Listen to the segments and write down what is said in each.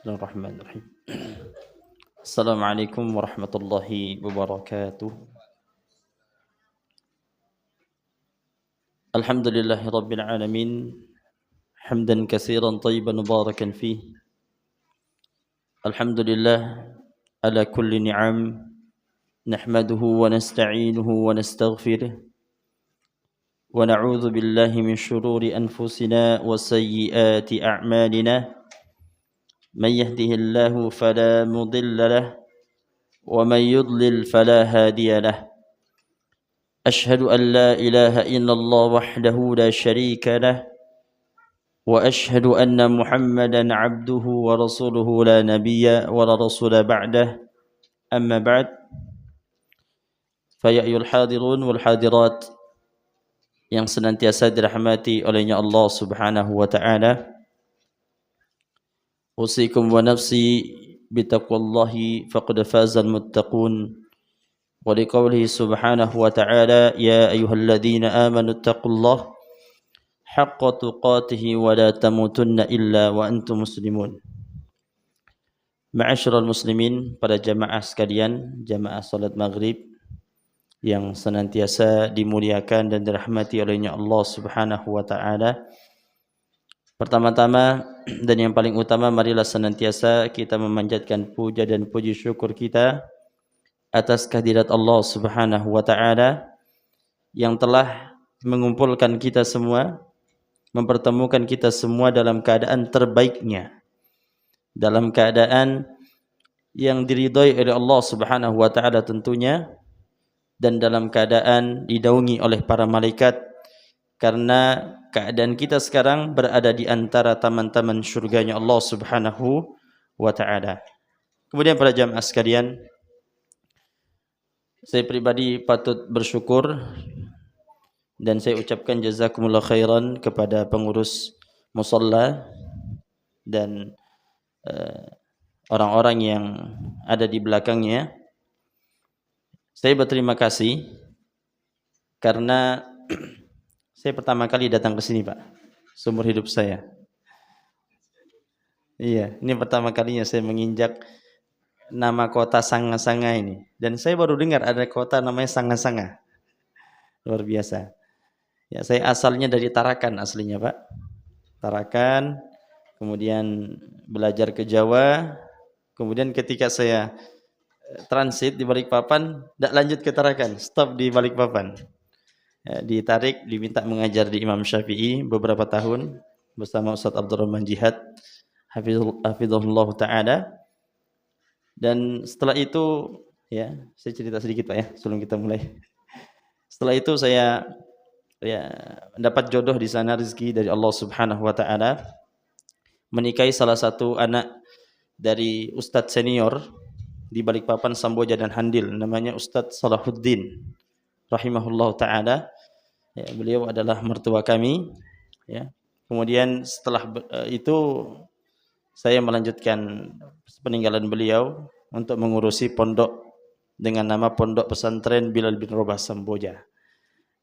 Bismillahirrahmanirrahim. Assalamualaikum warahmatullahi wabarakatuh. Alhamdulillahi rabbil alamin. Hamdan katsiran tayyiban mubarakan fih. Alhamdulillah ala kulli ni'am. Nahmaduhu wa nasta'inuhu wa nastaghfiruh. Wa na'udzu billahi min syururi anfusina wa sayyiati a'malina. من يهده الله فلا مضل له ومن يضلل فلا هادي له أشهد أن لا إله إلا الله وحده لا شريك له وأشهد أن محمدا عبده ورسوله لا نبي ولا رسول بعده أما بعد فيا أيها الحاضرون والحاضرات yang senantiasa dirahmati olehnya Allah Subhanahu wa taala. Usikum wa nafsi bitaqwallahi faqad fazal muttaqun wa liqaulihi subhanahu wa ta'ala ya ayyuhalladzina amanu taqullaha haqqa tuqatih wa la tamutunna illa wa antum muslimun. Ma'asyiral muslimin, para jamaah sekalian, jamaah salat maghrib yang senantiasa dimuliakan dan dirahmati olehnya Allah Subhanahu wa ta'ala. Pertama-tama dan yang paling utama, marilah senantiasa kita memanjatkan puja dan puji syukur kita atas kehadirat Allah Subhanahu wa taala yang telah mengumpulkan kita semua, mempertemukan kita semua dalam keadaan terbaiknya, dalam keadaan yang diridhai oleh Allah Subhanahu wa taala tentunya, dan dalam keadaan dinaungi oleh para malaikat, karena keadaan kita sekarang berada di antara taman-taman syurganya Allah Subhanahu wa ta'ala. Kemudian para jamaah sekalian, saya pribadi patut bersyukur dan saya ucapkan jazakumullah khairan kepada pengurus musalla dan orang-orang yang ada di belakangnya. Saya berterima kasih karena saya pertama kali datang ke sini, Pak, seumur hidup saya. Iya, ini pertama kalinya saya menginjak nama kota Sanga-Sanga ini. Dan saya baru dengar ada kota namanya Sanga-Sanga. Luar biasa. Ya, saya asalnya dari Tarakan aslinya, Pak. Tarakan, kemudian belajar ke Jawa. Kemudian ketika saya transit di Balikpapan, tidak lanjut ke Tarakan, stop di Balikpapan. Ya, ditarik, diminta mengajar di Imam Syafi'i beberapa tahun bersama Ustaz Abdurrahman Jihad hafizahullah ta'ala. Dan setelah itu, ya, saya cerita sedikit, Pak, ya, sebelum kita mulai. Setelah itu saya mendapat jodoh di sana, rezeki dari Allah Subhanahu wa ta'ala, menikahi salah satu anak dari Ustadz senior di Balikpapan, Samboja dan Handil, namanya Ustadz Salahuddin rahimahullah ta'ala. Ya, beliau adalah mertua kami, ya. Kemudian setelah itu saya melanjutkan peninggalan beliau untuk mengurusi pondok dengan nama Pondok Pesantren Bilal bin Rabah Samboja.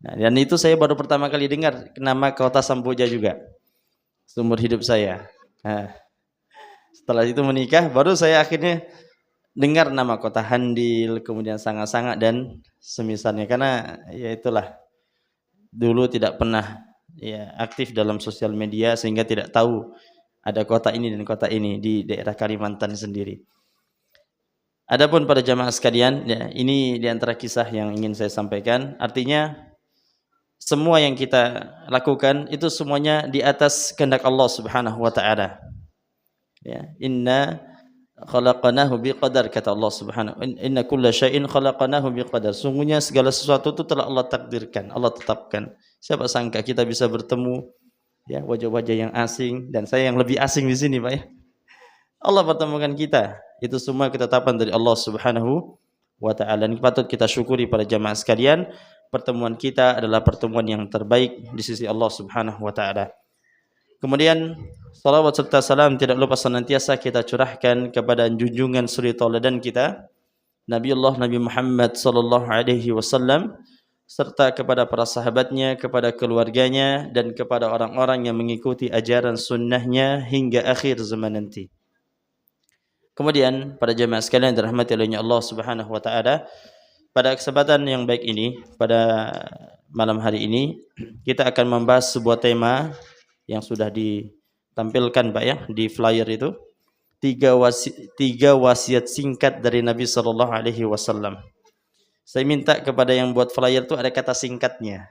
Nah, dan itu saya baru pertama kali dengar nama kota Samboja juga seumur hidup saya. Nah, setelah itu menikah, baru saya akhirnya dengar nama kota Handil, kemudian Sanga-Sanga dan semisalnya, karena ya itulah, dulu tidak pernah ya aktif dalam sosial media sehingga tidak tahu ada kota ini dan kota ini di daerah Kalimantan sendiri. Adapun para jamaah sekalian, ya, ini di antara kisah yang ingin saya sampaikan. Artinya semua yang kita lakukan itu semuanya di atas kehendak Allah Subhanahu wa taala. Ya, inna khalaqnahu biqadar, kata Allah Subhanahu, inna kulla syai'in khalaqnahu biqadar. Sungguhnya segala sesuatu itu telah Allah takdirkan, Allah tetapkan. Siapa sangka kita bisa bertemu, ya, wajah-wajah yang asing, dan saya yang lebih asing di sini, Pak, ya. Allah pertemukan kita. Itu semua ketetapan dari Allah Subhanahu wa ta'ala. Ini patut kita syukuri para jamaah sekalian. Pertemuan kita adalah pertemuan yang terbaik di sisi Allah Subhanahu wa ta'ala. Kemudian salawat serta salam tidak lupa senantiasa kita curahkan kepada junjungan suri tauladan kita, Nabiullah Nabi Muhammad sallallahu alaihi wasallam, serta kepada para sahabatnya, kepada keluarganya, dan kepada orang-orang yang mengikuti ajaran sunnahnya hingga akhir zaman nanti. Kemudian pada jemaah sekalian dirahmati oleh Allah Subhanahu wa taala, pada kesempatan yang baik ini, pada malam hari ini kita akan membahas sebuah tema yang sudah ditampilkan Pak ya di flyer itu, tiga wasiat singkat dari Nabi sallallahu alaihi wasallam. Saya minta kepada yang buat flyer itu ada kata singkatnya.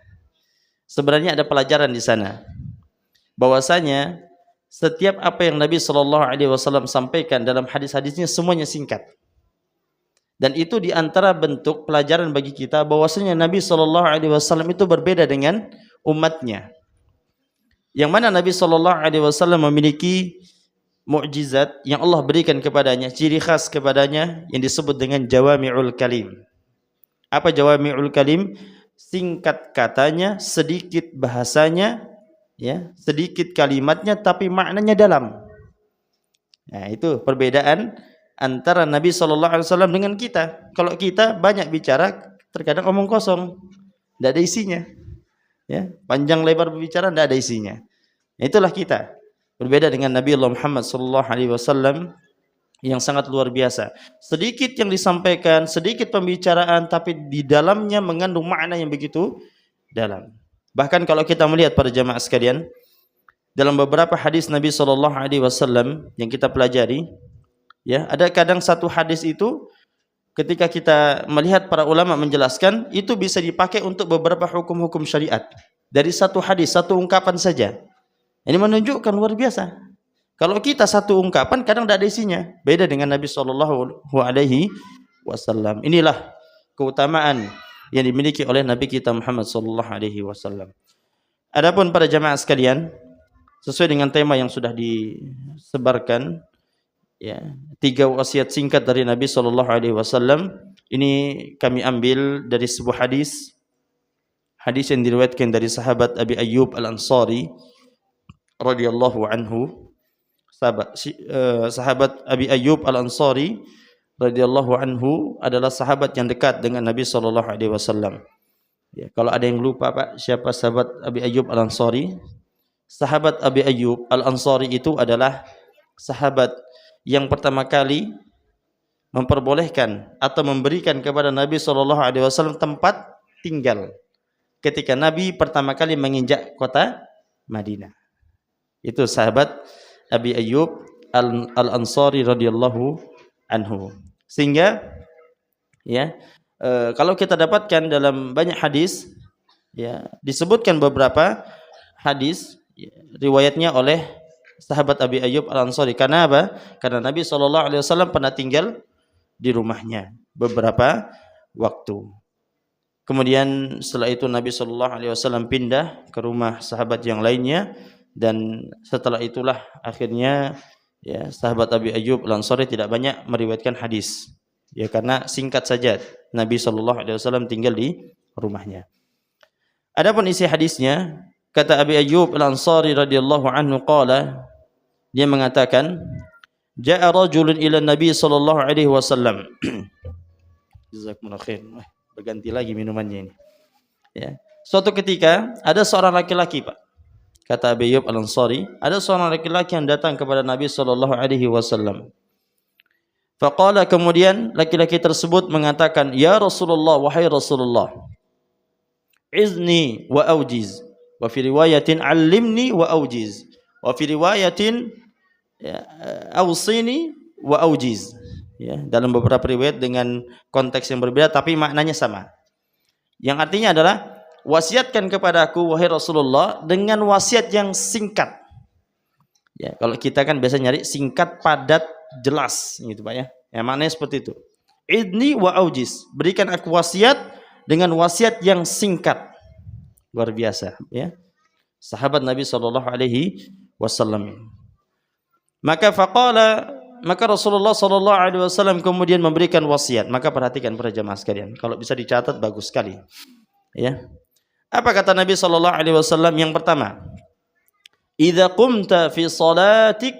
Sebenarnya ada pelajaran di sana. Bahwasanya setiap apa yang Nabi sallallahu alaihi wasallam sampaikan dalam hadis-hadisnya semuanya singkat. Dan itu di antara bentuk pelajaran bagi kita bahwasanya Nabi sallallahu alaihi wasallam itu berbeda dengan umatnya. Yang mana Nabi sallallahu alaihi wasallam memiliki mukjizat yang Allah berikan kepadanya, ciri khas kepadanya yang disebut dengan jawami'ul kalim. Apa jawami'ul kalim? Singkat katanya, sedikit bahasanya, ya, sedikit kalimatnya tapi maknanya dalam. Nah, itu perbedaan antara Nabi sallallahu alaihi wasallam dengan kita. Kalau kita banyak bicara, terkadang omong kosong, tidak ada isinya. Ya, panjang lebar berbicara tidak ada isinya. Itulah kita. Berbeda dengan Nabi Allah Muhammad sallallahu alaihi wasallam yang sangat luar biasa. Sedikit yang disampaikan, sedikit pembicaraan, tapi di dalamnya mengandung makna yang begitu dalam. Bahkan kalau kita melihat para jamaah sekalian, dalam beberapa hadis Nabi sallallahu alaihi wasallam yang kita pelajari, ya, ada kadang satu hadis itu ketika kita melihat para ulama menjelaskan, itu bisa dipakai untuk beberapa hukum-hukum syariat. Dari satu hadis, satu ungkapan saja. Ini menunjukkan luar biasa. Kalau kita satu ungkapan kadang tidak ada isinya. Beda dengan Nabi sallallahu alaihi wasallam. Inilah keutamaan yang dimiliki oleh Nabi kita Muhammad sallallahu alaihi wasallam. Adapun para jamaah sekalian, sesuai dengan tema yang sudah disebarkan, ya, 3 wasiat singkat dari Nabi sallallahu alaihi wasallam, ini kami ambil dari sebuah hadis yang diriwayatkan dari sahabat Abi Ayyub Al-Ansari radhiyallahu anhu. Sahabat Abi Ayyub Al-Ansari radhiyallahu anhu adalah sahabat yang dekat dengan Nabi sallallahu alaihi wasallam. Ya, kalau ada yang lupa Pak, siapa sahabat Abi Ayyub Al-Ansari? Sahabat Abi Ayyub Al-Ansari itu adalah sahabat yang pertama kali memperbolehkan atau memberikan kepada Nabi sallallahu alaihi wasallam tempat tinggal ketika Nabi pertama kali menginjak kota Madinah. Itu sahabat Abi Ayyub Al-Ansari radhiyallahu anhu. Sehingga ya, kalau kita dapatkan dalam banyak hadis, ya, disebutkan beberapa hadis, ya, riwayatnya oleh sahabat Abi Ayyub Al-Ansari. Karena apa? Karena Nabi sallallahu alaihi wasallam pernah tinggal di rumahnya beberapa waktu. Kemudian setelah itu Nabi sallallahu alaihi wasallam pindah ke rumah sahabat yang lainnya. Dan setelah itulah akhirnya, ya, sahabat Abi Ayyub Al-Ansari tidak banyak meriwayatkan hadis, ya, karena singkat saja Nabi sallallahu alaihi wasallam tinggal di rumahnya. Adapun isi hadisnya, kata Abi Ayyub Al-Ansari radhiyallahu anhu qala, dia mengatakan, ja'a rajulun ila Nabi sallallahu alaihi wasallam. Jazakumullahu khair. Berganti lagi minumannya ini. Ya. Suatu ketika ada seorang laki-laki, Pak. Kata Abi Ayyub Al-Ansari, ada seorang laki-laki yang datang kepada Nabi sallallahu alaihi wasallam. Faqala, kemudian laki-laki tersebut mengatakan, "Ya Rasulullah, wahai Rasulullah, izni wa aujiz." Wa fi riwayatin 'allimni wa aujiz. Wa fi riwayatin awsini wa aujiz. Ya, dalam beberapa riwayat dengan konteks yang berbeda tapi maknanya sama. Yang artinya adalah, wasiatkan kepadaku wahai Rasulullah dengan wasiat yang singkat. Ya, kalau kita kan biasa nyari singkat, padat, jelas gitu Pak ya. Ya, maknanya seperti itu. Idni wa aujiz, berikan aku wasiat dengan wasiat yang singkat. Luar biasa ya. Sahabat Nabi sallallahu alaihi wasallam. Maka Rasulullah sallallahu alaihi wasallam kemudian memberikan wasiat. Maka perhatikan para jemaah sekalian, kalau bisa dicatat bagus sekali. Ya. Apa kata Nabi sallallahu alaihi wasallam? Yang pertama, idza qumta fi salatik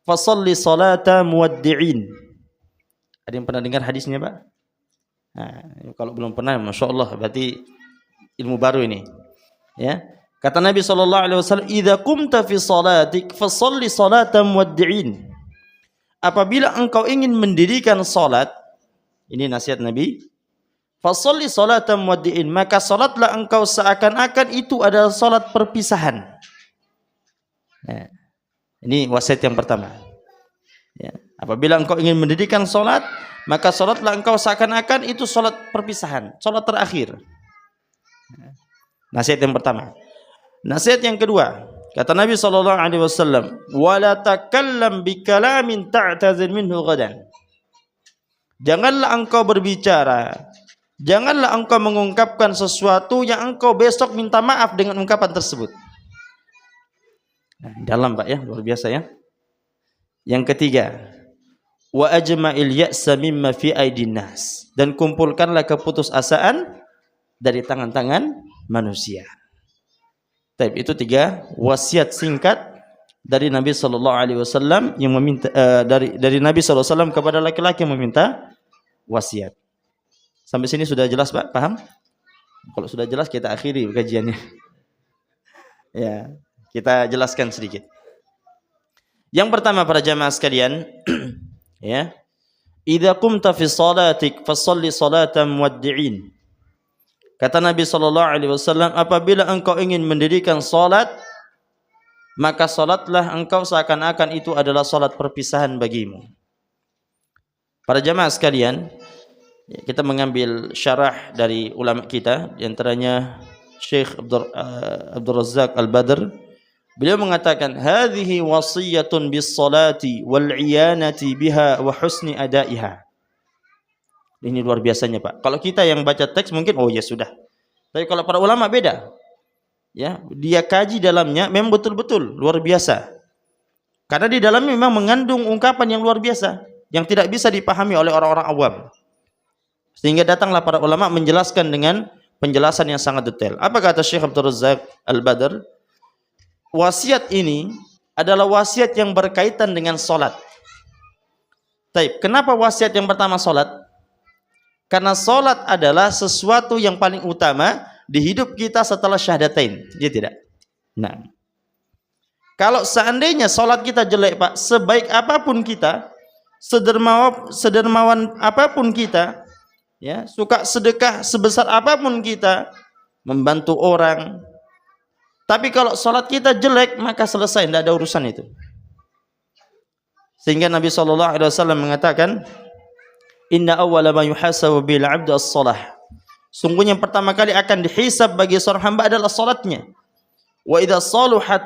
fasalli salata muwaddi'in. Ada yang pernah dengar hadisnya, Pak? Nah, kalau belum pernah, Masya Allah, berarti ilmu baru ini. Ya. Kata Nabi sallallahu alaihi wasallam, idza qumta fi salatik fasalli salata muwaddi'in. apabila engkau ingin mendirikan salat, ini nasihat Nabi, fasholli salatan muwaddi'in, maka salatlah engkau seakan-akan itu adalah salat perpisahan. Nah, ini wasiat yang pertama. Ya, apabila engkau ingin mendirikan salat, maka salatlah engkau seakan-akan itu salat perpisahan, salat terakhir. Nasihat yang pertama. Nasihat yang kedua, kata Nabi SAW, wala takallam bikalamin ta'tazir minhu ghadan. Janganlah engkau berbicara, janganlah engkau mengungkapkan sesuatu yang engkau besok minta maaf dengan ungkapan tersebut. Nah, dalam Pak ya, luar biasa ya. Yang ketiga, wa ajma'il ya'sa mimma fi aidin nas, dan kumpulkanlah keputusasaan dari tangan-tangan manusia. Baik, itu 3 wasiat singkat dari Nabi sallallahu alaihi wasallam yang meminta dari Nabi sallallahu alaihi wasallam kepada laki-laki yang meminta wasiat. Sampai sini sudah jelas, Pak? Paham? Kalau sudah jelas kita akhiri kajiannya. Ya, kita jelaskan sedikit. Yang pertama para jamaah sekalian, ya. Idza qumta fi shalatik fasholli salatan muwaddi'in. Kata Nabi sallallahu alaihi wasallam, apabila engkau ingin mendirikan salat, maka salatlah engkau seakan-akan itu adalah salat perpisahan bagimu. Para jamaah sekalian, kita mengambil syarah dari ulama kita, di antaranya Syekh Abdul Razzaq Al-Badr. Beliau mengatakan, hadhihi wasiyatun bis salati wal iyanati biha wa husni adaiha. Ini luar biasanya, Pak. Kalau kita yang baca teks mungkin oh ya sudah. Tapi kalau para ulama beda. Ya, dia kaji dalamnya memang betul-betul luar biasa. Karena di dalamnya memang mengandung ungkapan yang luar biasa yang tidak bisa dipahami oleh orang-orang awam. Sehingga datanglah para ulama menjelaskan dengan penjelasan yang sangat detail. Apa kata Syekh Abdul Razzaq Al-Badr? Wasiat ini adalah wasiat yang berkaitan dengan salat. Taib, kenapa wasiat yang pertama salat? Karena salat adalah sesuatu yang paling utama di hidup kita setelah syahadatain. Dia tidak. Nah, kalau seandainya salat kita jelek, Pak, sebaik apapun kita, sedermawan apapun kita, ya, suka sedekah sebesar apapun kita, membantu orang, tapi kalau salat kita jelek, maka selesai, tidak ada urusan itu. Sehingga Nabi SAW mengatakan, inna awwala ma yuhasabu bil 'abdi as-shalah. Sungguhnya yang pertama kali akan dihisab bagi seorang hamba adalah salatnya. Wa idza saluhat,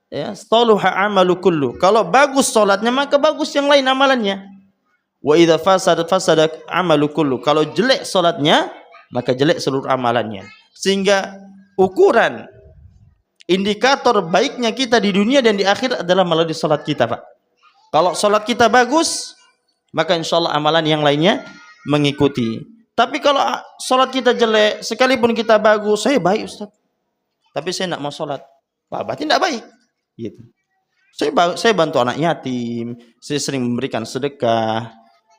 ya, saluha 'amalu kullu. Kalau bagus salatnya maka bagus yang lain amalannya. Wa idza fasadat fasada 'amalu kullu. Kalau jelek salatnya maka jelek seluruh amalannya. Sehingga ukuran indikator baiknya kita di dunia dan di akhirat adalah melalui salat kita, Pak. Kalau salat kita bagus, maka insya Allah amalan yang lainnya mengikuti. Tapi kalau sholat kita jelek, sekalipun kita bagus, saya baik Ustaz, tapi saya tidak mau sholat, wah, berarti tidak baik. Gitu. Saya bantu anak yatim, saya sering memberikan sedekah,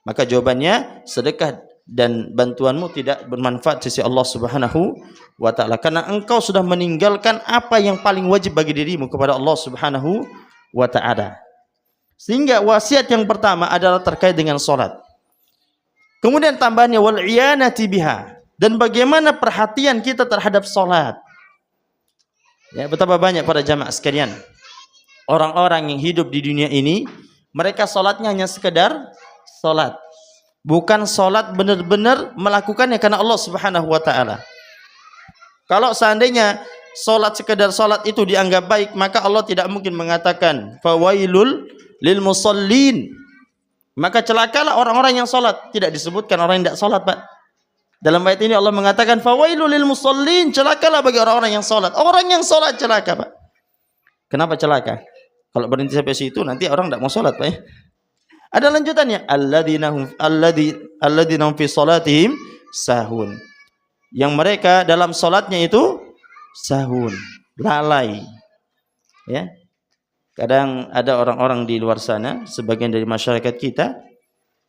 maka jawabannya sedekah dan bantuanmu tidak bermanfaat sisi Allah Subhanahu wa Ta'ala, karena engkau sudah meninggalkan apa yang paling wajib bagi dirimu kepada Allah Subhanahu wa Ta'ala. Sehingga wasiat yang pertama adalah terkait dengan salat. Kemudian tambahannya wal iyanati biha, dan bagaimana perhatian kita terhadap salat. Ya, betapa banyak para jamaah sekalian orang-orang yang hidup di dunia ini, mereka salatnya hanya sekedar salat. Bukan salat benar-benar melakukannya karena Allah Subhanahu wa Ta'ala. Kalau seandainya salat sekedar salat itu dianggap baik, maka Allah tidak mungkin mengatakan fawailul lil musallin, maka celakalah orang-orang yang salat. Tidak disebutkan orang yang tidak salat, Pak. Dalam ayat ini Allah mengatakan fawailul lil musallin, celakalah bagi orang-orang yang salat. Orang yang salat celaka, Pak. Kenapa celaka? Kalau berhenti sampai situ nanti orang tidak mau salat, Pak, ya. Ada lanjutannya, alladzina hum fi salatihim sahun, yang mereka dalam salatnya itu sahun, lalai. Ya. Kadang ada orang-orang di luar sana, sebagian dari masyarakat kita,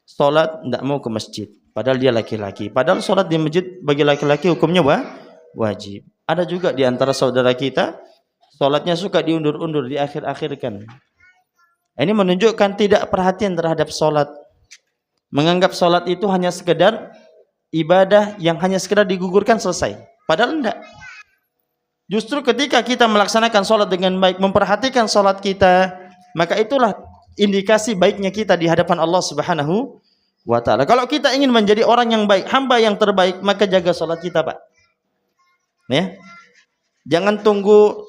sholat tidak mau ke masjid, padahal dia laki-laki. Padahal sholat di masjid bagi laki-laki hukumnya wajib. Ada juga di antara saudara kita, sholatnya suka diundur-undur, diakhir-akhirkan. Ini menunjukkan tidak perhatian terhadap sholat. Menganggap sholat itu hanya sekedar ibadah yang hanya sekedar digugurkan selesai. Padahal enggak. Justru ketika kita melaksanakan sholat dengan baik, memperhatikan sholat kita, maka itulah indikasi baiknya kita di hadapan Allah Subhanahu wa ta'ala. Kalau kita ingin menjadi orang yang baik, hamba yang terbaik, maka jaga sholat kita, Pak. Ya. Jangan tunggu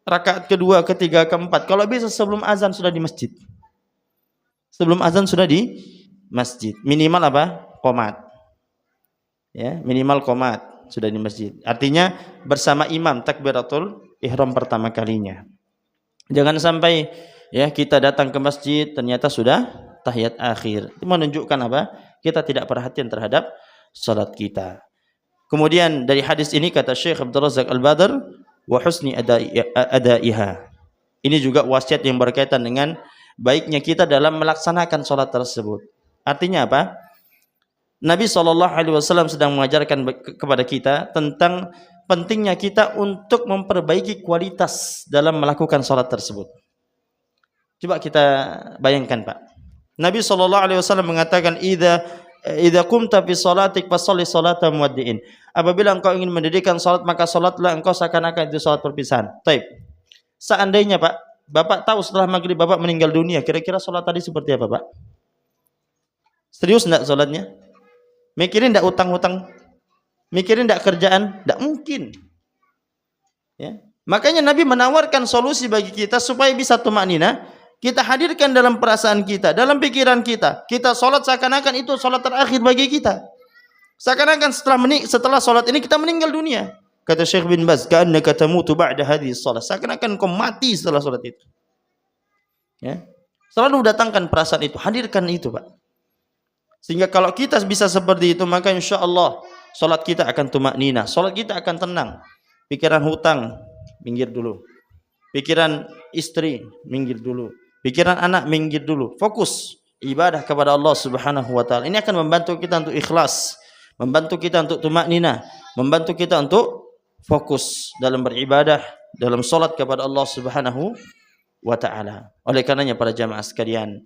rakaat kedua, ketiga, keempat. Kalau bisa sebelum azan sudah di masjid. Sebelum azan sudah di masjid. Minimal apa? Qomat. Ya, minimal qomat sudah di masjid. Artinya bersama imam takbiratul ihram pertama kalinya. Jangan sampai ya kita datang ke masjid ternyata sudah tahiyat akhir. Itu menunjukkan apa? Kita tidak perhatian terhadap salat kita. Kemudian dari hadis ini kata Syekh Abdul Razak Al-Badr, wa husni adaiha. Ini juga wasiat yang berkaitan dengan baiknya kita dalam melaksanakan salat tersebut. Artinya apa? Nabi SAW sedang mengajarkan kepada kita tentang pentingnya kita untuk memperbaiki kualitas dalam melakukan salat tersebut. Coba kita bayangkan, Pak. Nabi SAW mengatakan, idza qumta fi salatik fasholli salata muwaddi'in. Apabila engkau ingin mendirikan salat, maka salatlah engkau seakan-akan itu salat perpisahan. Taib. Seandainya, Pak, Bapak tahu setelah maghrib Bapak meninggal dunia, kira-kira salat tadi seperti apa, Pak? Serius enggak salatnya? Mikirin enggak utang-utang? Mikirin enggak kerjaan? Enggak mungkin. Ya. Makanya Nabi menawarkan solusi bagi kita supaya bisa tumaknina. Kita hadirkan dalam perasaan kita, dalam pikiran kita. Kita salat seakan-akan itu salat terakhir bagi kita. Seakan-akan setelah salat ini kita meninggal dunia. Kata Syekh bin Baz, ka'annaka tamutu ba'da hadhihi shalah. Seakan-akan kau mati setelah salat itu. Ya. Selalu datangkan perasaan itu, hadirkan itu, Pak. Sehingga kalau kita bisa seperti itu, maka insya Allah salat kita akan tumaknina, salat kita akan tenang. Pikiran hutang minggir dulu, pikiran istri minggir dulu, pikiran anak minggir dulu. Fokus ibadah kepada Allah Subhanahu wa ta'ala. Ini akan membantu kita untuk ikhlas, membantu kita untuk tumaknina, membantu kita untuk fokus dalam beribadah, dalam salat kepada Allah Subhanahu wa ta'ala. Oleh karenanya para jamaah sekalian,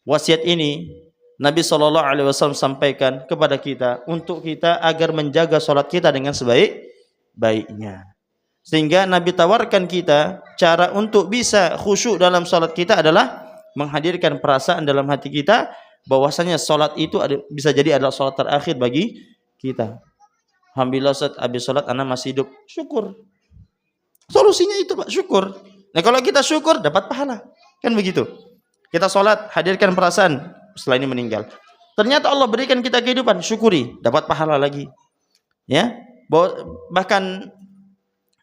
wasiat ini Nabi SAW sampaikan kepada kita untuk kita agar menjaga salat kita dengan sebaik-baiknya. Sehingga Nabi tawarkan kita cara untuk bisa khusyuk dalam salat kita adalah menghadirkan perasaan dalam hati kita bahwasanya salat itu bisa jadi adalah salat terakhir bagi kita. Alhamdulillah Ustaz, habis salat anak masih hidup. Syukur. Solusinya itu, Pak, syukur. Nah, kalau kita syukur dapat pahala. Kan begitu. Kita salat, hadirkan perasaan setelah ini meninggal. Ternyata Allah berikan kita kehidupan, syukuri, dapat pahala lagi. Ya. Bahkan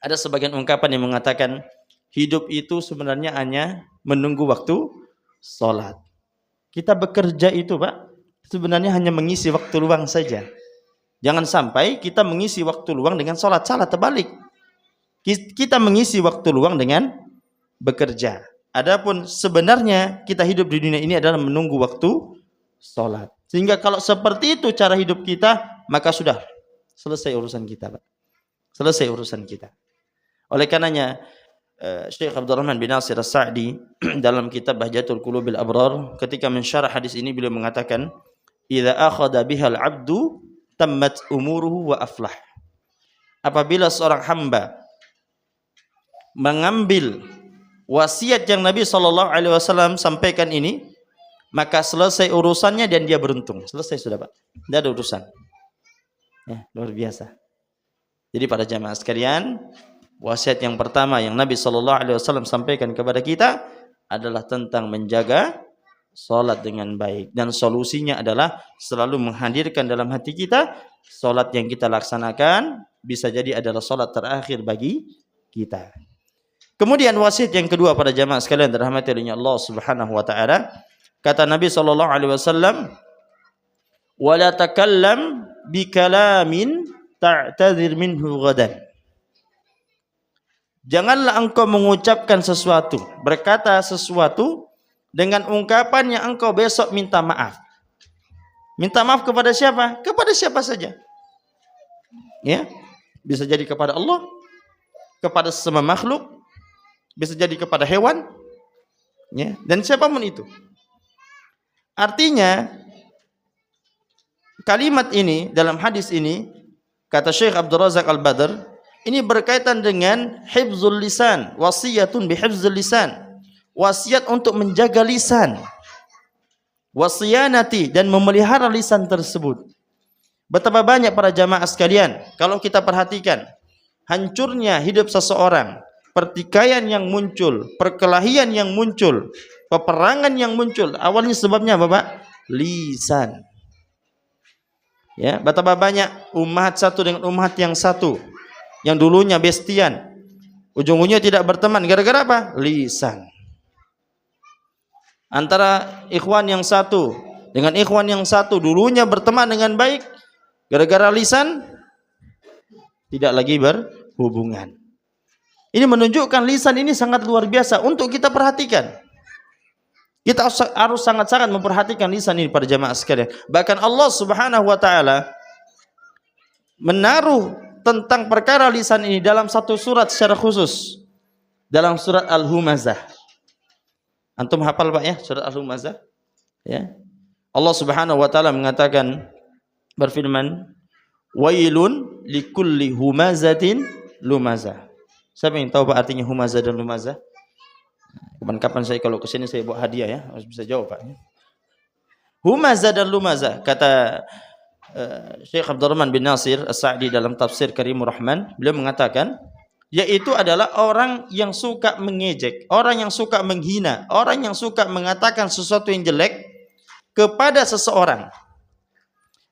ada sebagian ungkapan yang mengatakan hidup itu sebenarnya hanya menunggu waktu salat. Kita bekerja itu, Pak, sebenarnya hanya mengisi waktu luang saja. Jangan sampai kita mengisi waktu luang dengan salat, salah, terbalik. Kita mengisi waktu luang dengan bekerja. Adapun sebenarnya kita hidup di dunia ini adalah menunggu waktu salat. Sehingga kalau seperti itu cara hidup kita, maka sudah selesai urusan kita, Pak. Selesai urusan kita. Oleh karenanya Syekh Abdurrahman bin Nasir As-Sa'di dalam kitab Bahjatul Qulubil Abrar ketika mensyarah hadis ini beliau mengatakan, "Idza akhadha bihal 'abdu tammat umuruhu wa aflah." Apabila seorang hamba mengambil wasiat yang Nabi SAW sampaikan ini, maka selesai urusannya dan dia beruntung. Selesai sudah, Pak. Tidak ada urusan. Ya, luar biasa. Jadi para jamaah sekalian, wasiat yang pertama yang Nabi SAW sampaikan kepada kita adalah tentang menjaga salat dengan baik. Dan solusinya adalah selalu menghadirkan dalam hati kita salat yang kita laksanakan bisa jadi adalah salat terakhir bagi kita. Kemudian wasiat yang kedua pada jamaah sekalian dirahmati oleh Allah Subhanahu wa taala, kata Nabi SAW, "Wa la takallam bi kalamin ta'tadzir minhu ghadan." Janganlah engkau mengucapkan sesuatu, berkata sesuatu dengan ungkapan yang engkau besok minta maaf. Minta maaf kepada siapa? Kepada siapa saja. Ya, bisa jadi kepada Allah, kepada sesama makhluk, bisa jadi kepada hewan, Ya, dan siapapun itu. Artinya kalimat ini dalam hadis ini kata Syekh Abdul Razak Al-Badr ini berkaitan dengan hifzul lisan, wasiyatun bihifzul lisan. Wasiat untuk menjaga lisan. Wasiyanati dan memelihara lisan tersebut. Betapa banyak para jamaah sekalian kalau kita perhatikan hancurnya hidup seseorang, pertikaian yang muncul, perkelahian yang muncul, peperangan yang muncul, awalnya sebabnya apa, Pak? Lisan. Ya, betapa banyak umat satu dengan umat yang satu, yang dulunya bestian, ujung-ujungnya tidak berteman gara-gara apa? Lisan. Antara ikhwan yang satu dengan ikhwan yang satu, dulunya berteman dengan baik, gara-gara lisan tidak lagi berhubungan. Ini menunjukkan lisan ini sangat luar biasa untuk kita perhatikan. Kita harus sangat-sangat memperhatikan lisan ini para jamaah sekalian. Bahkan Allah Subhanahu wa taala menaruh tentang perkara lisan ini dalam satu surat secara khusus. Dalam surat Al-Humazah. Antum hafal Pak ya surat Al-Humazah? Ya. Allah Subhanahu wa taala mengatakan, berfirman, "Wailun likulli humazatin lumazah." Siapa yang tahu Pak artinya humazah dan lumazah? Kapan-kapan saya kalau kesini saya bawa hadiah ya, harus bisa jawab Pak. Humazah dan lumazah, kata Syekh Abdurrahman bin Nasir As-Sa'di dalam tafsir Karimur Rahman, beliau mengatakan, yaitu adalah orang yang suka mengejek, orang yang suka menghina, orang yang suka mengatakan sesuatu yang jelek kepada seseorang,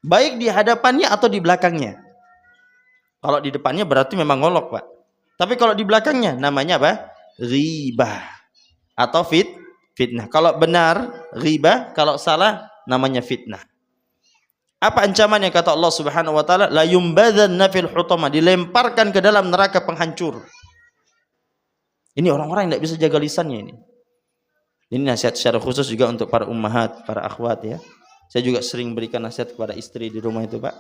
baik di hadapannya atau di belakangnya. Kalau di depannya berarti memang ngolok Pak. Tapi kalau di belakangnya namanya apa? Ghibah atau fitnah. Kalau benar ghibah, kalau salah namanya fitnah. Apa ancamannya kata Allah Subhanahu wa taala? La yumbadzanna fil hutama, dilemparkan ke dalam neraka penghancur. Ini orang-orang yang tidak bisa jaga lisannya ini. Ini nasihat secara khusus juga untuk para ummahat, para akhwat ya. Saya juga sering berikan nasihat kepada istri di rumah itu, Pak.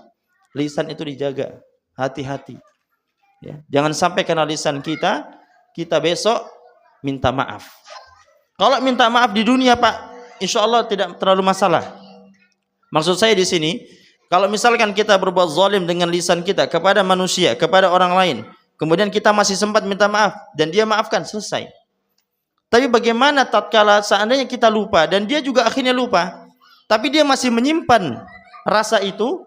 Lisan itu dijaga, hati-hati. Ya, jangan sampai karena lisan kita besok minta maaf. Kalau minta maaf di dunia, Pak, insya Allah tidak terlalu masalah. Maksud saya di sini, kalau misalkan kita berbuat zalim dengan lisan kita kepada manusia, kepada orang lain, kemudian kita masih sempat minta maaf dan dia maafkan, selesai. Tapi bagaimana tatkala seandainya kita lupa dan dia juga akhirnya lupa, tapi dia masih menyimpan rasa itu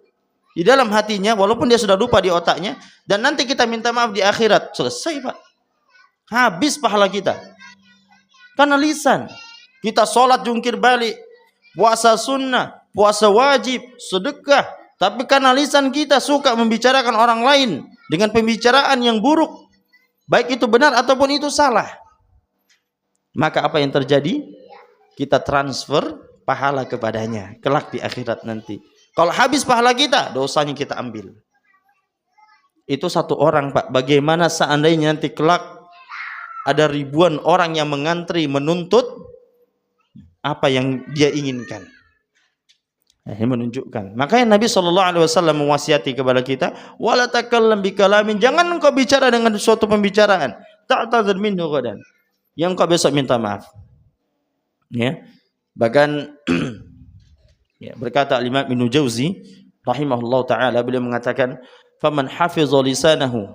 di dalam hatinya, walaupun dia sudah lupa di otaknya, dan nanti kita minta maaf di akhirat, selesai Pak. Habis pahala kita. Karena lisan. Kita sholat jungkir balik, puasa sunnah, puasa wajib, sedekah, tapi karena lisan kita suka membicarakan orang lain dengan pembicaraan yang buruk, baik itu benar ataupun itu salah, maka apa yang terjadi? Kita transfer pahala kepadanya kelak di akhirat nanti. Kalau habis pahala kita, dosanya kita ambil. Itu satu orang Pak. Bagaimana seandainya nanti kelak ada ribuan orang yang mengantri menuntut apa yang dia inginkan. Ini menunjukkan. Makanya Nabi SAW mewasiati kepada kita, wala takallam bikalamin, jangan engkau bicara dengan suatu pembicaraan, ta'tadzir minhu ghadan, yang engkau besok minta maaf. Ya. Bahkan ya, berkata Imam Ibnu Jauzi rahimahullah taala, beliau mengatakan, faman hafiza lisanahu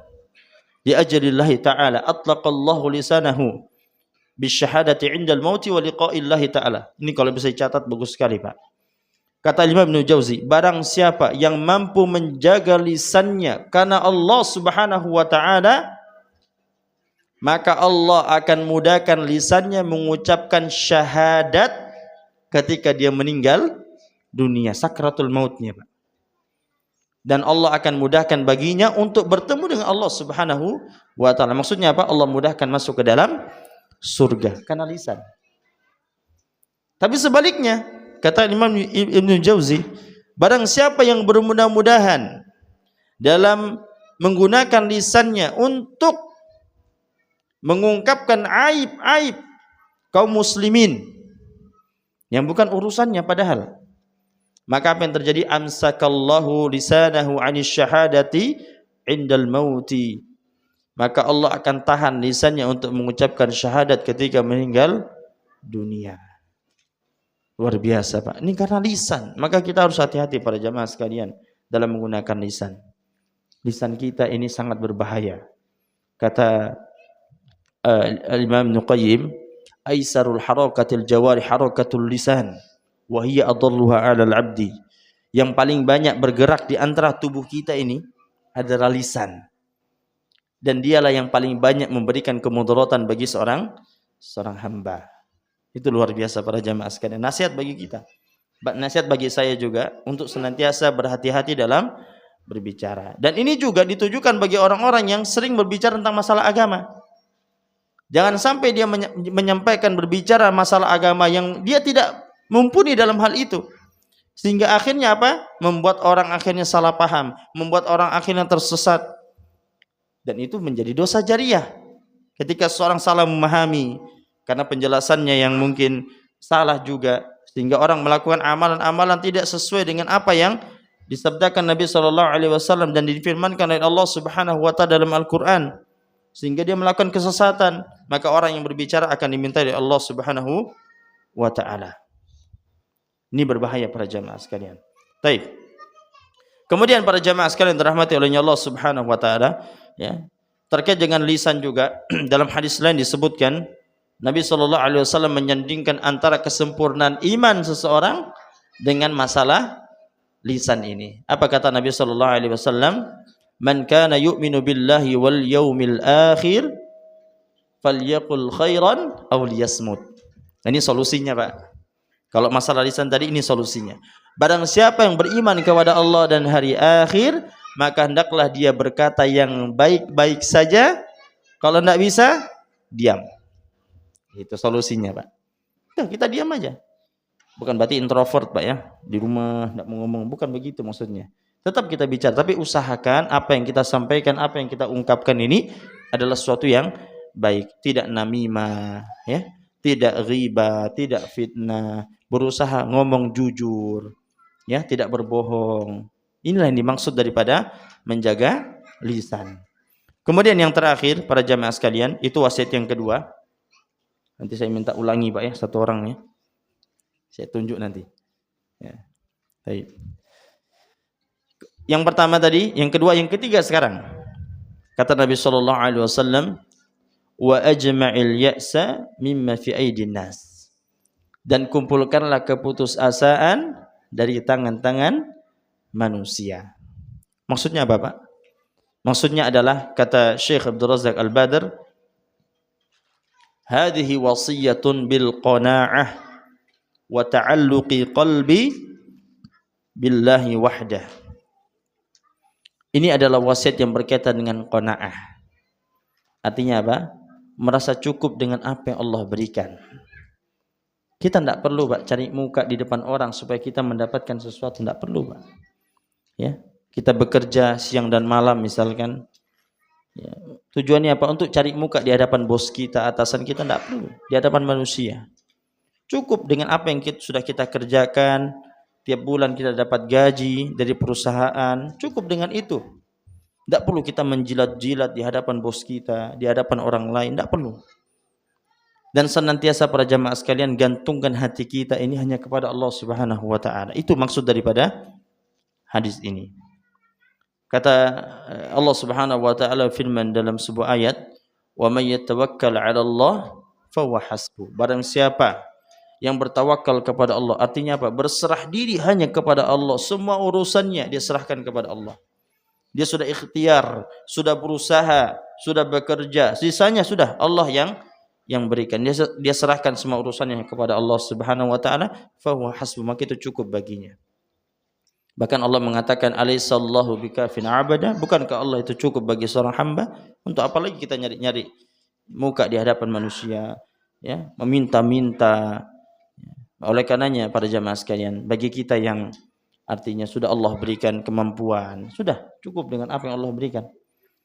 li ajlillahi taala atlaqallahu lisanahu bisyahadati 'indal mauti wa liqa'illahi taala. Ini kalau bisa dicatat bagus sekali Pak. Kata Imam Ibnu Jauzi, barang siapa yang mampu menjaga lisannya karena Allah Subhanahu wa taala, maka Allah akan mudahkan lisannya mengucapkan syahadat ketika dia meninggal dunia, sakratul mautnya Pak. Dan Allah akan mudahkan baginya untuk bertemu dengan Allah Subhanahu wa taala. Maksudnya apa? Allah mudahkan masuk ke dalam surga karena lisan. Tapi sebaliknya, kata Imam Ibnu Jauzi, barang siapa yang bermudah-mudahan dalam menggunakan lisannya untuk mengungkapkan aib-aib kaum muslimin yang bukan urusannya padahal, maka apa yang terjadi? Amsakallahu lisanahu 'anis syahadati 'indal mauti. Maka Allah akan tahan lisannya untuk mengucapkan syahadat ketika meninggal dunia. Luar biasa Pak. Ini karena lisan. Maka kita harus hati-hati para jamaah sekalian dalam menggunakan lisan. Lisan kita ini sangat berbahaya. Kata Imam Ibnu Qayyim, aisarul harakatil jawari harakatul lisan wa hiya adalluha 'alal 'abdi. Yang paling banyak bergerak di antara tubuh kita ini adalah lisan. Dan dialah yang paling banyak memberikan kemudaratan bagi seorang hamba. Itu luar biasa para jamaah sekalian. Nasihat bagi kita. Nasihat bagi saya juga untuk senantiasa berhati-hati dalam berbicara. Dan ini juga ditujukan bagi orang-orang yang sering berbicara tentang masalah agama. Jangan sampai dia menyampaikan berbicara masalah agama yang dia tidak mumpuni dalam hal itu. Sehingga akhirnya apa? Membuat orang akhirnya salah paham, membuat orang akhirnya tersesat. Dan itu menjadi dosa jariah. Ketika seorang salah memahami karena penjelasannya yang mungkin salah juga, sehingga orang melakukan amalan-amalan tidak sesuai dengan apa yang disabdakan Nabi SAW dan difirmankan oleh Allah Subhanahu wa taala dalam Al-Qur'an, sehingga dia melakukan kesesatan, maka orang yang berbicara akan diminta oleh Allah Subhanahu wa taala. Ini berbahaya para jamaah sekalian. Baik. Kemudian para jamaah sekalian dirahmati oleh Allah Subhanahu wa taala, ya. Terkait dengan lisan juga dalam hadis lain disebutkan Nabi SAW menyandingkan antara kesempurnaan iman seseorang dengan masalah lisan ini. Apa kata Nabi SAW? Man kana yu'minu billahi wal yaumil akhir falyaqul khairan aw liyasmut. Ini solusinya, Pak. Kalau masalah lisan tadi, ini solusinya. Barang siapa yang beriman kepada Allah dan hari akhir, maka hendaklah dia berkata yang baik-baik saja. Kalau tidak bisa, diam. Itu solusinya, Pak. Nah, kita diam aja. Bukan berarti introvert, Pak, ya. Di rumah tidak mau ngomong, bukan begitu maksudnya. Tetap kita bicara, tapi usahakan apa yang kita sampaikan, apa yang kita ungkapkan ini adalah sesuatu yang baik. Tidak namimah, ya. Tidak ghibah, tidak fitnah. Berusaha ngomong jujur, ya, tidak berbohong. Inilah yang dimaksud daripada menjaga lisan. Kemudian yang terakhir, para jamaah sekalian, itu wasiat yang kedua. Nanti saya minta ulangi, Pak, ya, satu orang, ya. Saya tunjuk nanti. Ya. Baik. Yang pertama tadi, yang kedua, yang ketiga sekarang. Kata Nabi SAW, wa ajma'il ya'sa mimma fi aidin nas. Dan kumpulkanlah keputusasaan dari tangan-tangan manusia. Maksudnya apa, Pak? Maksudnya adalah, kata Syekh Abdul Razak Al-Badr, hadhihi wasiyatun bil qana'ah wa ta'alluqi qalbi billahi wahdah. Ini adalah wasiat yang berkaitan dengan qanaah. Artinya apa? Merasa cukup dengan apa yang Allah berikan. Kita tidak perlu, Pak, cari muka di depan orang supaya kita mendapatkan sesuatu. Tidak perlu, Pak. Ya, kita bekerja siang dan malam misalkan. Ya, tujuannya apa? Untuk cari muka di hadapan bos kita, atasan kita, tidak perlu. Di hadapan manusia. Cukup dengan apa yang sudah kita kerjakan. Tiap bulan kita dapat gaji dari perusahaan. Cukup dengan itu. Tidak perlu kita menjilat-jilat di hadapan bos kita, di hadapan orang lain. Tidak perlu. Dan senantiasa para jamaah sekalian, gantungkan hati kita ini hanya kepada Allah Subhanahu wa taala. Itu maksud daripada hadis ini. Kata Allah Subhanahu wa taala firman dalam sebuah ayat, "Wa may yatawakkal 'ala Allah fa huwa hasbuh." Barang siapa yang bertawakal kepada Allah, artinya apa? Berserah diri hanya kepada Allah, semua urusannya dia serahkan kepada Allah. Dia sudah ikhtiar, sudah berusaha, sudah bekerja, sisanya sudah Allah yang berikan. Dia serahkan semua urusannya kepada Allah Subhanahu wa taala, fa huwa hasbuh, maka itu cukup baginya. Bahkan Allah mengatakan, alaihissallahu bikafin abada, bukankah Allah itu cukup bagi seorang hamba? Untuk apa lagi kita nyari-nyari muka di hadapan manusia, ya, meminta-minta. Oleh karenanya para jamaah sekalian, bagi kita yang artinya sudah Allah berikan kemampuan, sudah cukup dengan apa yang Allah berikan.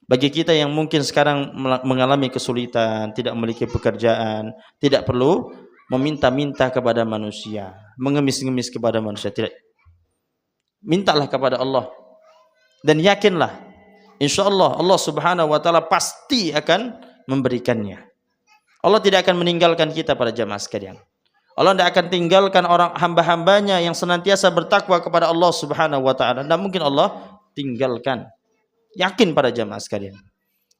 Bagi kita yang mungkin sekarang mengalami kesulitan, tidak memiliki pekerjaan, tidak perlu meminta-minta kepada manusia, mengemis-ngemis kepada manusia, tidak. Mintalah kepada Allah dan yakinlah, insya Allah Allah Subhanahu wa taala pasti akan memberikannya. Allah tidak akan meninggalkan kita para jamaah sekalian. Allah tidak akan tinggalkan orang hamba-hambanya yang senantiasa bertakwa kepada Allah Subhanahu wa taala. Tidak mungkin Allah tinggalkan. Yakin para jamaah sekalian.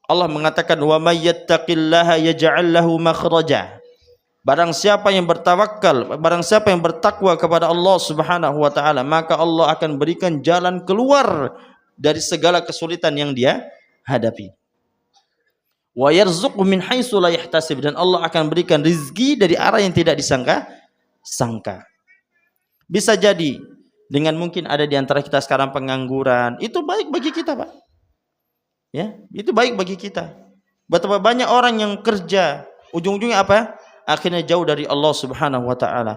Allah mengatakan wa may yattaqillaha yaj'al lahu makhraja. Barang siapa yang bertawakal, barang siapa yang bertakwa kepada Allah Subhanahu wa taala, maka Allah akan berikan jalan keluar dari segala kesulitan yang dia hadapi. Wa yarzuqhu min haitsu la yahtasib, dan Allah akan berikan rezeki dari arah yang tidak disangka. Bisa jadi dengan mungkin ada di antara kita sekarang pengangguran, itu baik bagi kita, Pak. Ya, itu baik bagi kita. Betapa banyak orang yang kerja, ujung-ujungnya apa? Akhirnya jauh dari Allah Subhanahu wa taala.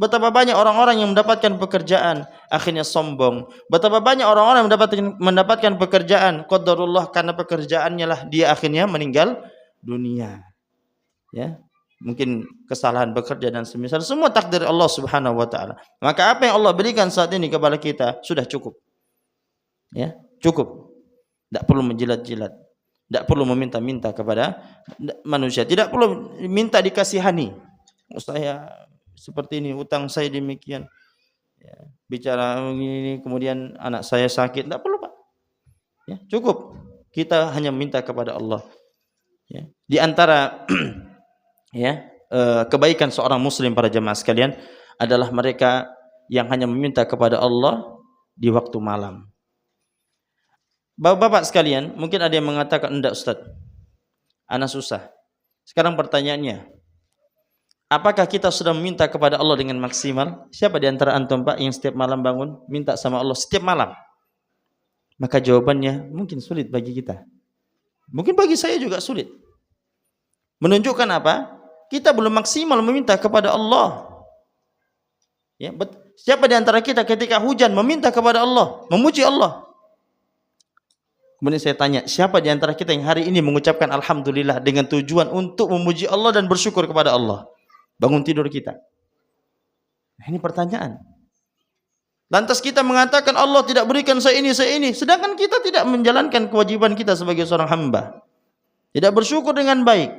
Betapa banyak orang-orang yang mendapatkan pekerjaan akhirnya sombong. Betapa banyak orang-orang yang mendapatkan pekerjaan qadarullah, karena pekerjaannya lah dia akhirnya meninggal dunia. Ya. Mungkin kesalahan bekerja dan semisal, semua takdir Allah Subhanahu wa taala. Maka apa yang Allah berikan saat ini kepada kita sudah cukup. Ya, cukup. Tidak perlu menjilat-jilat. Tidak perlu meminta-minta kepada manusia. Tidak perlu minta dikasihani. Saya seperti ini, utang saya demikian. Ya, bicara ini, kemudian anak saya sakit. Tidak perlu, Pak. Ya, cukup. Kita hanya minta kepada Allah. Ya. Di antara ya, kebaikan seorang muslim para jemaah sekalian adalah mereka yang hanya meminta kepada Allah di waktu malam. Bapak-bapak sekalian, mungkin ada yang mengatakan, enggak Ustaz, anak susah. Sekarang pertanyaannya, apakah kita sudah meminta kepada Allah dengan maksimal? Siapa di antara antum, Pak, yang setiap malam bangun minta sama Allah setiap malam? Maka jawabannya mungkin sulit bagi kita. Mungkin bagi saya juga sulit. Menunjukkan apa? Kita belum maksimal meminta kepada Allah. Ya, siapa di antara kita ketika hujan meminta kepada Allah, memuji Allah? Kemudian saya tanya, siapa di antara kita yang hari ini mengucapkan alhamdulillah dengan tujuan untuk memuji Allah dan bersyukur kepada Allah? Bangun tidur kita. Nah, ini pertanyaan. Lantas kita mengatakan Allah tidak berikan saya ini, sedangkan kita tidak menjalankan kewajiban kita sebagai seorang hamba. Tidak bersyukur dengan baik.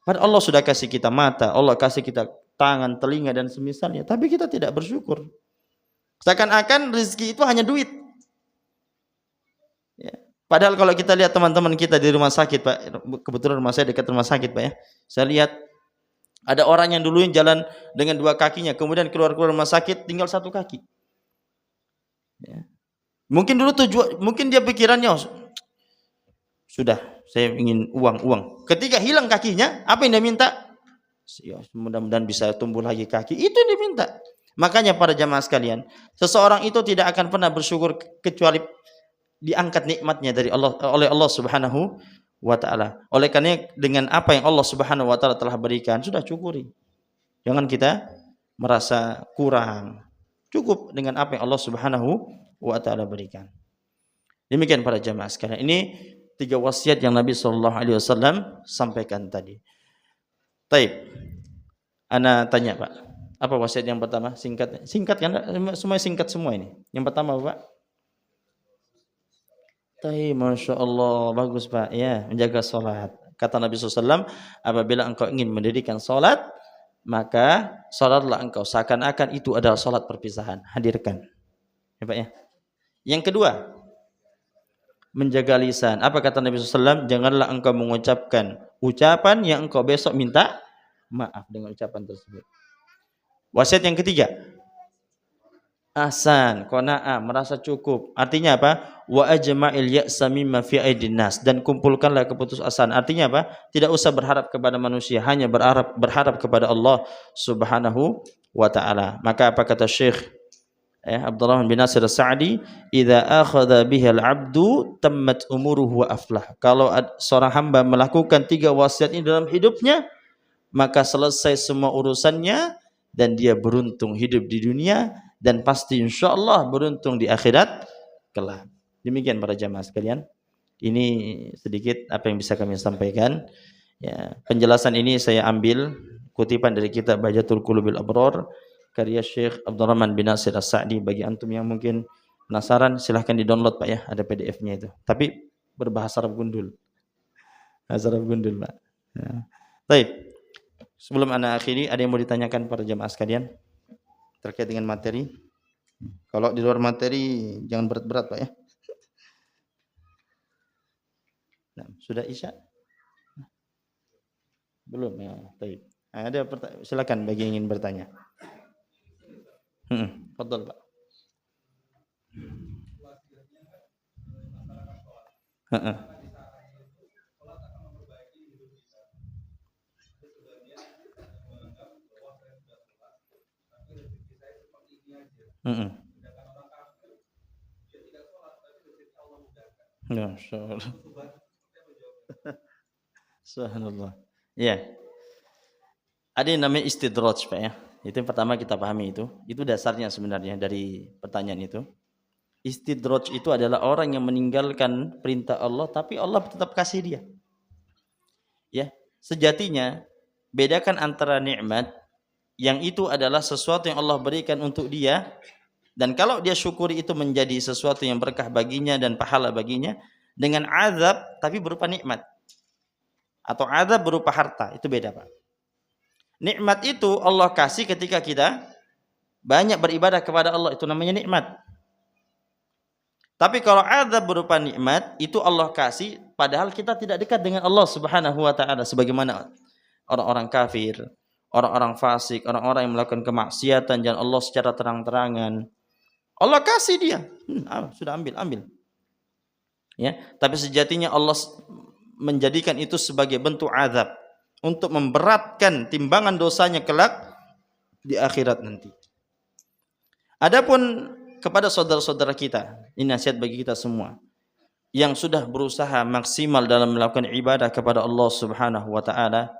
Padahal Allah sudah kasih kita mata, Allah kasih kita tangan, telinga dan semisalnya, tapi kita tidak bersyukur. Seakan-akan rezeki itu hanya duit. Ya. Padahal kalau kita lihat teman-teman kita di rumah sakit, Pak, kebetulan rumah saya dekat rumah sakit, Pak, ya. Saya lihat ada orang yang dulu yang jalan dengan dua kakinya, kemudian keluar rumah sakit tinggal satu kaki. Ya. Mungkin dulu mungkin dia pikirannya sudah, saya ingin uang. Ketika hilang kakinya, apa yang dia minta? Ya, mudah-mudahan bisa tumbuh lagi kaki. Itu yang dia minta. Makanya para jamaah sekalian, seseorang itu tidak akan pernah bersyukur kecuali diangkat nikmatnya dari Allah oleh Allah Subhanahu wa taala. Oleh karena dengan apa yang Allah Subhanahu wa taala telah berikan sudah syukuri. Jangan kita merasa kurang. Cukup dengan apa yang Allah Subhanahu wa taala berikan. Demikian para jamaah sekalian. Ini 3 wasiat yang Nabi sallallahu alaihi wasallam sampaikan tadi. Taib. Ana tanya, Pak. Apa wasiat yang pertama? Singkat. Singkat kan? Semua singkat semua ini. Yang pertama, Pak. Masya Allah, bagus Pak. Ya, menjaga sholat. Kata Nabi SAW, apabila engkau ingin mendirikan sholat, maka sholatlah engkau seakan-akan itu adalah sholat perpisahan. Hadirkan. Ya Pak ya. Yang kedua, menjaga lisan. Apa kata Nabi SAW? Janganlah engkau mengucapkan ucapan yang engkau besok minta maaf dengan ucapan tersebut. Wasiat yang ketiga, ahsan, qanaah, merasa cukup. Artinya apa? Wa ajma'il ya'sa mimma fi aidin nas, dan kumpulkanlah keputusasaan. Artinya apa? Tidak usah berharap kepada manusia, hanya berharap kepada Allah Subhanahu wa taala. Maka apa kata Syekh Abdurrahman bin Nasir As-Sa'di, "Idza akhadha bihal 'abdu tammat umuruhu wa aflah." Kalau seorang hamba melakukan 3 wasiat ini dalam hidupnya, maka selesai semua urusannya dan dia beruntung hidup di dunia dan pasti insyaallah beruntung di akhirat kelak. Demikian para jamaah sekalian. Ini sedikit apa yang bisa kami sampaikan. Ya, penjelasan ini saya ambil kutipan dari kitab Bahjatul Qulubil Abrar karya Syekh Abdurrahman bin Nasir As-Sa'di. Bagi antum yang mungkin penasaran silahkan di-download Pak ya, ada PDF-nya itu. Tapi berbahasa Arab gundul. Bahasa Arab gundul Pak. Baik. Sebelum anak akhiri, ada yang mau ditanyakan para jamaah sekalian terkait dengan materi? Kalau di luar materi jangan berat-berat Pak ya. Nah, sudah Isya? Belum ya. Baik. Ada silakan bagi yang ingin bertanya. Fadhal Pak. Heeh. Heeh. Masyaallah. Subhanallah. Ya. Ada yang namanya istidraj Pak ya. Itu yang pertama kita pahami itu. Itu dasarnya sebenarnya dari pertanyaan itu. Istidraj itu adalah orang yang meninggalkan perintah Allah tapi Allah tetap kasih dia. Ya, sejatinya bedakan antara nikmat yang itu adalah sesuatu yang Allah berikan untuk dia dan kalau dia syukuri itu menjadi sesuatu yang berkah baginya dan pahala baginya dengan azab tapi berupa nikmat atau azab berupa harta, itu beda Pak. Nikmat itu Allah kasih ketika kita banyak beribadah kepada Allah, itu namanya nikmat. Tapi kalau azab berupa nikmat itu Allah kasih padahal kita tidak dekat dengan Allah Subhanahu wa taala sebagaimana orang-orang kafir, orang-orang fasik, orang-orang yang melakukan kemaksiatan dan Allah secara terang-terangan. Allah kasih dia. Sudah ambil. Ya, tapi sejatinya Allah menjadikan itu sebagai bentuk azab untuk memberatkan timbangan dosanya kelak di akhirat nanti. Adapun kepada saudara-saudara kita, ini nasihat bagi kita semua yang sudah berusaha maksimal dalam melakukan ibadah kepada Allah Subhanahu wa taala,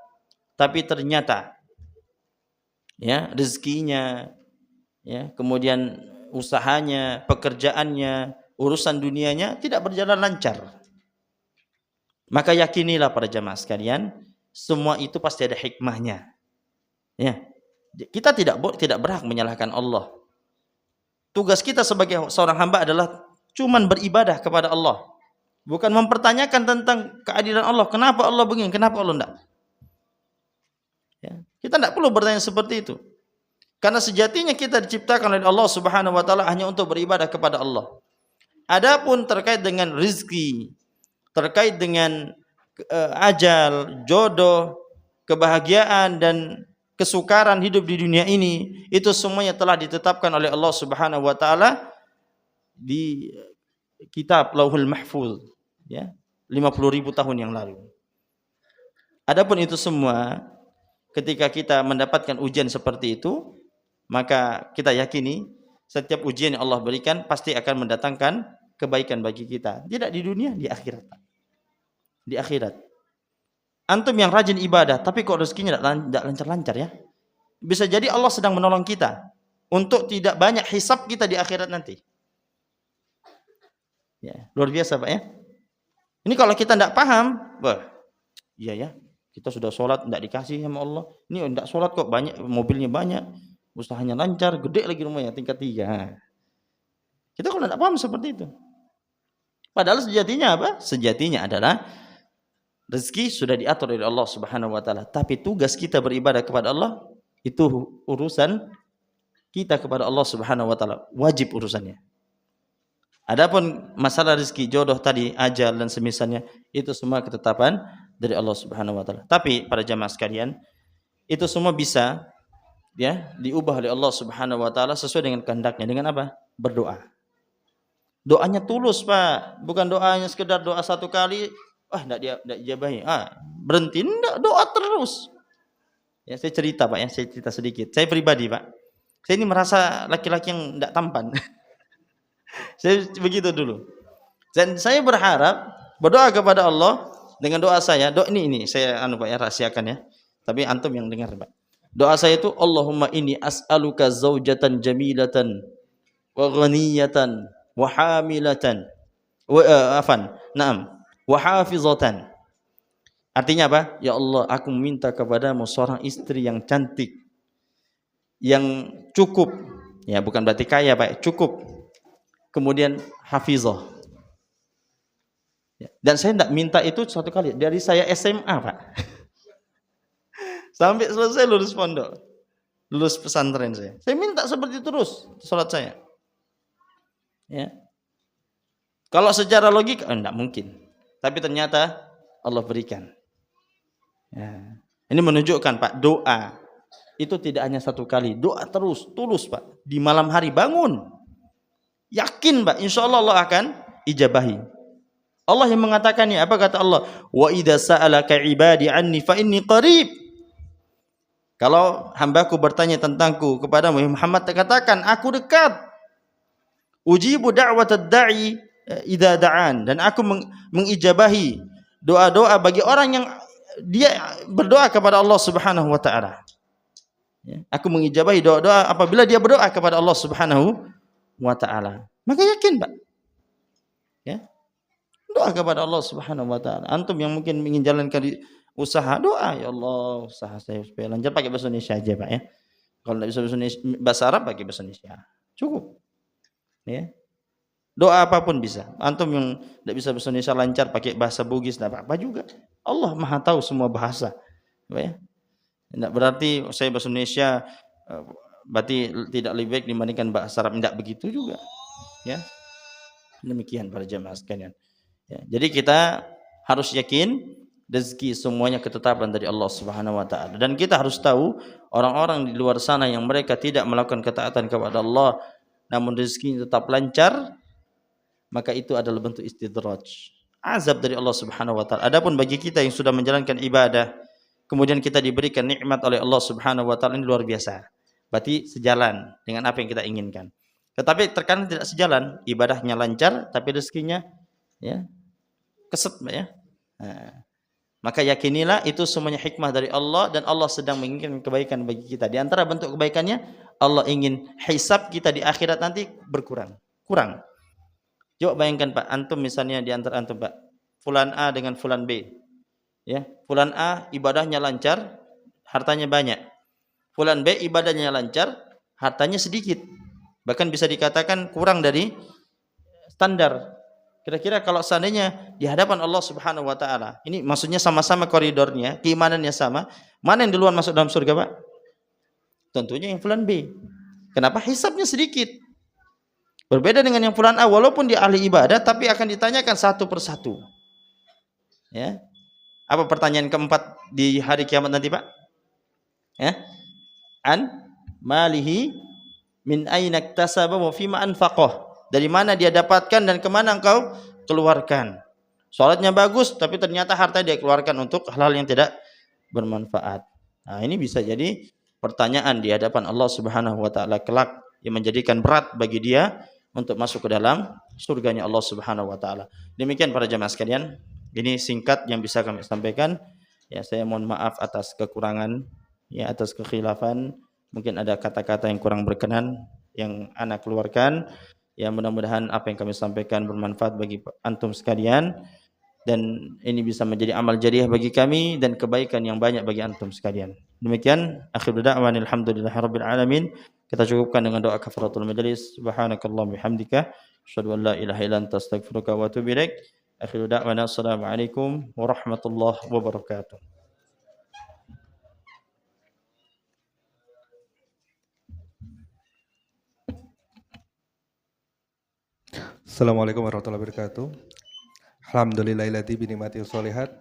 tapi ternyata ya rezekinya, ya, kemudian usahanya, pekerjaannya, urusan dunianya tidak berjalan lancar. Maka yakinilah para jamaah sekalian, semua itu pasti ada hikmahnya. Ya. Kita tidak berhak menyalahkan Allah. Tugas kita sebagai seorang hamba adalah cuman beribadah kepada Allah. Bukan mempertanyakan tentang keadilan Allah. Kenapa Allah begini? Kenapa Allah enggak? Ya. Kita tidak perlu bertanya seperti itu. Karena sejatinya kita diciptakan oleh Allah Subhanahu wa taala hanya untuk beribadah kepada Allah. Adapun terkait dengan rezeki, terkait dengan ajal, jodoh, kebahagiaan dan kesukaran hidup di dunia ini, itu semuanya telah ditetapkan oleh Allah Subhanahu wa taala di kitab Lauhul Mahfuz, ya, 50.000 tahun yang lalu. Adapun itu semua ketika kita mendapatkan ujian seperti itu, maka kita yakini setiap ujian yang Allah berikan pasti akan mendatangkan kebaikan bagi kita, tidak di dunia, di akhirat. Di akhirat. Antum yang rajin ibadah, tapi kok rezekinya tidak lancar-lancar ya. Bisa jadi Allah sedang menolong kita untuk tidak banyak hisab kita di akhirat nanti. Ya, luar biasa Pak ya. Ini kalau kita tidak paham, iya ya, kita sudah sholat tidak dikasih sama Allah. Ini tidak sholat kok banyak, mobilnya banyak, usahanya lancar, gede lagi rumahnya tingkat 3. Kita kalau tidak paham seperti itu. Padahal sejatinya apa? Sejatinya adalah rezeki sudah diatur oleh Allah Subhanahu wa taala, tapi tugas kita beribadah kepada Allah itu urusan kita kepada Allah Subhanahu wa taala, wajib urusannya. Adapun masalah rezeki, jodoh tadi, ajal dan semisalnya, itu semua ketetapan dari Allah Subhanahu wa taala. Tapi para jamaah sekalian, itu semua bisa ya diubah oleh Allah Subhanahu wa taala sesuai dengan kehendaknya. Dengan apa? Berdoa. Doanya tulus Pak, bukan doanya sekedar doa satu kali, enggak dijabahi. Berhenti, enggak, doa terus. Ya, saya cerita Pak ya, saya cerita sedikit. Saya pribadi Pak, saya ini merasa laki-laki yang enggak tampan. Saya begitu dulu. Dan saya berharap berdoa kepada Allah dengan doa saya. Doa ini saya Pak ya, rahasiakan ya. Tapi antum yang dengar Pak. Doa saya itu Allahumma inni as'aluka zaujatan jamilatan wa ghaniyatan wa hamilatan wa hafizatan. Artinya apa? Ya Allah, aku meminta kepadamu seorang istri yang cantik, yang cukup. Ya, bukan berarti kaya Pak, cukup. Kemudian hafizah. Dan saya tidak minta itu satu kali, dari saya SMA Pak. Sampai selesai lulus pondok, lulus pesantren saya. Saya minta seperti terus sholat saya. Ya. Kalau secara logika enggak mungkin. Tapi ternyata Allah berikan. Ya. Ini menunjukkan Pak, doa itu tidak hanya satu kali, doa terus, tulus Pak. Di malam hari bangun, yakin Pak, insya Allah Allah akan ijabahi. Allah yang mengatakannya, apa kata Allah? Wa idza sa'alaka ibadi anni fa inni qarib. Kalau hambaku bertanya tentangku kepada Muhammad, katakan aku dekat. Ujibu da'watad da'i idza da'an, dan aku mengijabahi doa-doa bagi orang yang dia berdoa kepada Allah Subhanahu wa taala. Ya, aku mengijabahi doa-doa apabila dia berdoa kepada Allah Subhanahu wa taala. Maka yakin, Pak. Ya. Doa kepada Allah Subhanahu wa taala. Antum yang mungkin ingin jalankan usaha, doa, ya Allah, usaha saya supaya lancar, pakai bahasa Indonesia aja, Pak ya. Kalau tidak bisa bahasa Arab, pakai bahasa Indonesia. Cukup. Ya. Doa apapun bisa. Antum yang tidak bisa bahasa Indonesia lancar, pakai bahasa Bugis, tidak apa-apa juga. Allah Maha tahu semua bahasa. Ya. Tidak berarti saya bahasa Indonesia berarti tidak lebih baik dibandingkan bahasa Arab. Tidak begitu juga. Ya. Demikian para jamaah sekalian. Ya. Jadi kita harus yakin rezeki semuanya ketetapan dari Allah Subhanahu wa taala. Dan kita harus tahu orang-orang di luar sana yang mereka tidak melakukan ketaatan kepada Allah namun rezekinya tetap lancar, maka itu adalah bentuk istidraj, azab dari Allah Subhanahu wa taala. Adapun bagi kita yang sudah menjalankan ibadah, kemudian kita diberikan nikmat oleh Allah Subhanahu wa taala, ini luar biasa. Berarti sejalan dengan apa yang kita inginkan. Tetapi terkadang tidak sejalan, ibadahnya lancar tapi rezekinya ya keset ya. Nah, maka yakinilah itu semuanya hikmah dari Allah dan Allah sedang menginginkan kebaikan bagi kita. Di antara bentuk kebaikannya, Allah ingin hisab kita di akhirat nanti berkurang. Kurang. Coba bayangkan Pak, antum misalnya di antara antum Pak, fulan A dengan fulan B. Ya, fulan A ibadahnya lancar, hartanya banyak. Fulan B ibadahnya lancar, hartanya sedikit. Bahkan bisa dikatakan kurang dari standar. Kira-kira kalau seandainya di hadapan Allah Subhanahu wa taala, ini maksudnya sama-sama koridornya, keimanannya sama, mana yang duluan masuk dalam surga, Pak? Tentunya yang fulan B. Kenapa? Hisabnya sedikit. Berbeda dengan yang fulan A, walaupun dia ahli ibadah tapi akan ditanyakan satu persatu. Ya. Apa pertanyaan keempat di hari kiamat nanti, Pak? Ya. An malihi min aina iktasaba wa fima anfaqah. Dari mana dia dapatkan dan kemana engkau keluarkan. Salatnya bagus tapi ternyata harta dia keluarkan untuk hal-hal yang tidak bermanfaat. Nah, ini bisa jadi pertanyaan di hadapan Allah Subhanahu wa taala kelak yang menjadikan berat bagi dia untuk masuk ke dalam surganya Allah Subhanahu wa taala. Demikian para jamaah sekalian, ini singkat yang bisa kami sampaikan. Ya, saya mohon maaf atas kekurangan, ya atas kekhilafan. Mungkin ada kata-kata yang kurang berkenan yang anak keluarkan. Ya, mudah-mudahan apa yang kami sampaikan bermanfaat bagi antum sekalian dan ini bisa menjadi amal jariah bagi kami dan kebaikan yang banyak bagi antum sekalian. Demikian akhir da'wan alhamdulillahirabbil alamin. Kita cukupkan dengan doa kafaratul majelis. Subhanakallahumma bihamdika asyhadu an la ilaha illa anta astaghfiruka wa atubu ilaik. Akhir da'wana assalamualaikum warahmatullahi wabarakatuh. Assalamualaikum warahmatullahi wabarakatuh. Alhamdulillahilladzi bi ni'matihi sholihat.